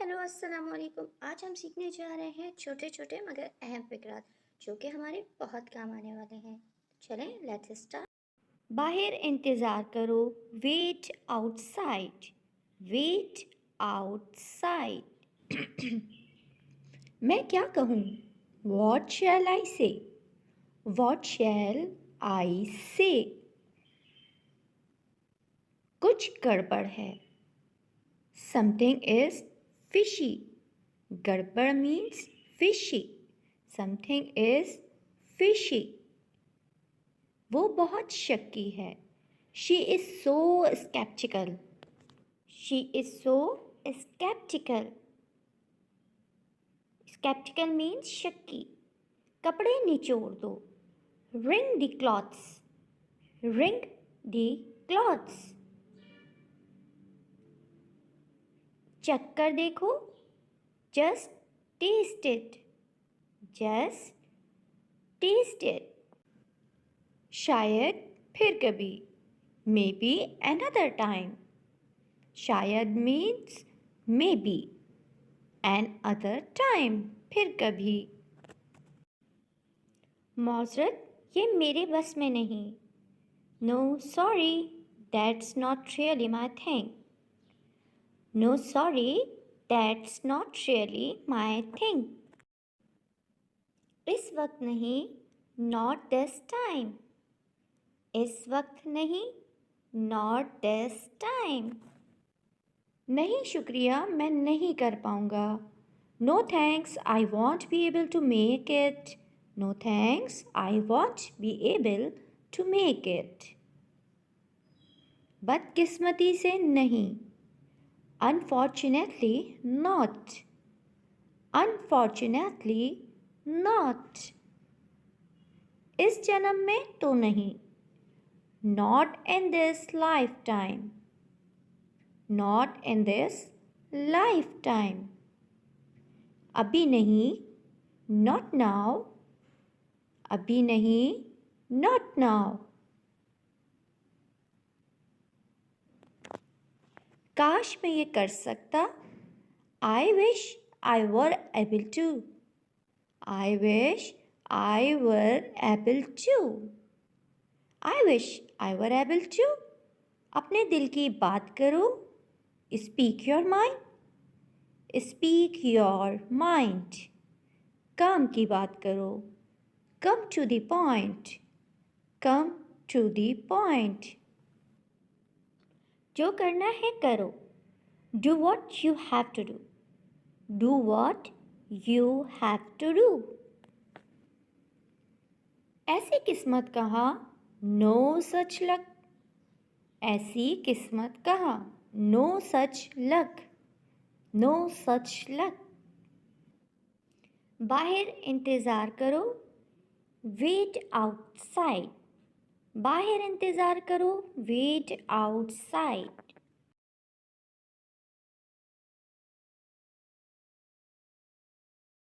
Hello अस्सलाम वालेकुम। आज हम सीखने जा रहे हैं छोटे छोटे मगर अहम फिक्रात जो कि हमारे बहुत काम आने वाले हैं। चलें, लेट्स स्टार्ट। बाहर इंतज़ार करो, वेट आउटसाइड, वेट आउटसाइड। मैं क्या कहूँ? वॉट शैल आई से, वॉट शैल आई से। कुछ गड़बड़ है, समथिंग इज फिशी। गड़बड़ means fishy, something is fishy. वो बहुत शक्की है, she is so sceptical, she is so sceptical. Sceptical means शक्की। कपड़े निचोड़ दो, wring the clothes, wring the clothes. चक्कर देखो, just test it, just test it. शायद फिर कभी, मे बी अनदर टाइम। शायद means maybe, another time, फिर कभी। मौजरत, ये मेरे बस में नहीं। No sorry, that's not really my thing. No sorry, that's not really my thing. इस वक्त नहीं, नॉट दिस टाइम। इस वक्त नहीं, नॉट दिस टाइम। नहीं शुक्रिया, मैं नहीं कर पाऊँगा। No thanks, I won't be able to make it. No thanks, I won't be able to make it. बदकिस्मती से नहीं, अनफॉर्चुनेटली नॉट, अनफॉर्चुनेटली नॉट। इस जन्म में तो नहीं, not in this life time, not in this life time. अभी नहीं, नॉट नाउ, अभी नहीं, नॉट नाउ। काश मैं ये कर सकता, I wish I were able to, I wish I were able to, I wish I were able to. अपने दिल की बात करो, speak your mind, speak your mind. काम की बात करो, come to the point, come to the point. जो करना है करो, do what you have to do, do what you have to do. ऐसी किस्मत कहाँ, नो सच लक, ऐसी किस्मत कहाँ, no such luck, no such luck. बाहर इंतज़ार करो, वेट आउटसाइड, बाहर इंतज़ार करो, वेट आउटसाइड।